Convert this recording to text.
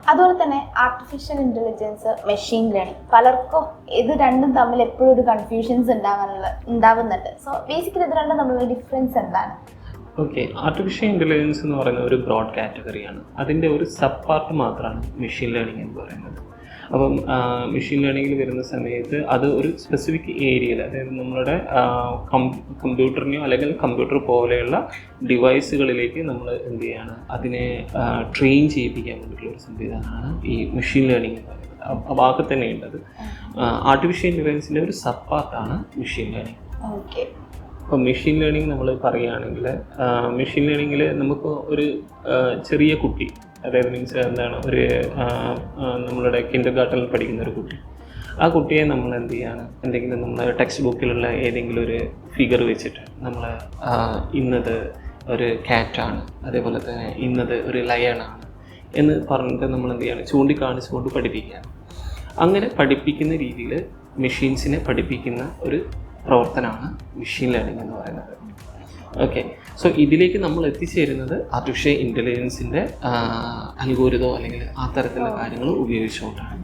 അതുപോലെ തന്നെ artificial intelligence, machine learning, പലർക്കും ഇത് രണ്ടും തമ്മിൽ എപ്പോഴും ഒരു കൺഫ്യൂഷൻസ് ഉണ്ടാവുന്നുണ്ട്. സോ ബേസിക്കലി ഇത് രണ്ടും തമ്മിലുള്ള ഡിഫറൻസ് എന്താണ്? ഓക്കെ, ആർട്ടിഫിഷ്യൽ ഇൻ്റലിജൻസ് എന്ന് പറയുന്ന ഒരു ബ്രോഡ് കാറ്റഗറിയാണ്. അതിൻ്റെ ഒരു സബ് പാർട്ട് മാത്രമാണ് മെഷീൻ ലേണിംഗ് എന്ന് പറയുന്നത്. അപ്പം മെഷീൻ ലേണിങ്ങിൽ വരുന്ന സമയത്ത് അത് ഒരു സ്പെസിഫിക് ഏരിയയിൽ, അതായത് നമ്മളുടെ കമ്പ്യൂട്ടറിനെയോ അല്ലെങ്കിൽ കമ്പ്യൂട്ടർ പോലെയുള്ള ഡിവൈസുകളിലേക്ക് നമ്മൾ എന്ത് ചെയ്യാണ്, അതിനെ ട്രെയിൻ ചെയ്യിപ്പിക്കാൻ വേണ്ടിയിട്ടുള്ള ഒരു സംവിധാനമാണ് ഈ മെഷീൻ ലേണിംഗ് എന്ന് പറയുന്നത്. ആ ഭാഗത്ത് തന്നെ ഉണ്ടത്. ആർട്ടിഫിഷ്യൽ ഇൻ്റലിജൻസിൻ്റെ ഒരു സബ് പാർട്ടാണ് മെഷീൻ ലേണിംഗ്. ഓക്കെ. അപ്പോൾ മെഷീൻ ലേണിംഗ് നമ്മൾ പറയുകയാണെങ്കിൽ, മെഷീൻ ലേണിങ്ങിൽ നമുക്ക് ഒരു ചെറിയ കുട്ടി, അതായത് മീൻസ് എന്താണ്, ഒരു നമ്മളുടെ കിൻഡർ ഗാർട്ടനിൽ പഠിക്കുന്ന ഒരു കുട്ടി, ആ കുട്ടിയെ നമ്മൾ എന്ത് ചെയ്യാണ്, എന്തെങ്കിലും നമ്മൾ ടെക്സ്റ്റ് ബുക്കിലുള്ള ഏതെങ്കിലും ഒരു ഫിഗർ വെച്ചിട്ട് നമ്മൾ ഇന്നത് ഒരു ക്യാറ്റാണ്, അതേപോലെ തന്നെ ഇന്നത് ഒരു ലയണാണ് എന്ന് പറഞ്ഞിട്ട് നമ്മൾ എന്ത് ചെയ്യാണ്, ചൂണ്ടിക്കാണിച്ചുകൊണ്ട് പഠിപ്പിക്കുകയാണ്. അങ്ങനെ പഠിപ്പിക്കുന്ന രീതിയിൽ മെഷീൻസിനെ പഠിപ്പിക്കുന്ന ഒരു പ്രവർത്തനമാണ് മെഷീൻ ലേണിംഗ് എന്ന് പറയുന്നത്. ഓക്കെ, സോ ഇതിലേക്ക് നമ്മൾ എത്തിച്ചേരുന്നത് ആർട്ടിഫിഷ്യൽ ഇൻ്റലിജൻസിൻ്റെ അൽഗോരിതമോ അല്ലെങ്കിൽ ആ തരത്തിലുള്ള കാര്യങ്ങൾ ഉപയോഗിച്ചുകൊണ്ടാണ്.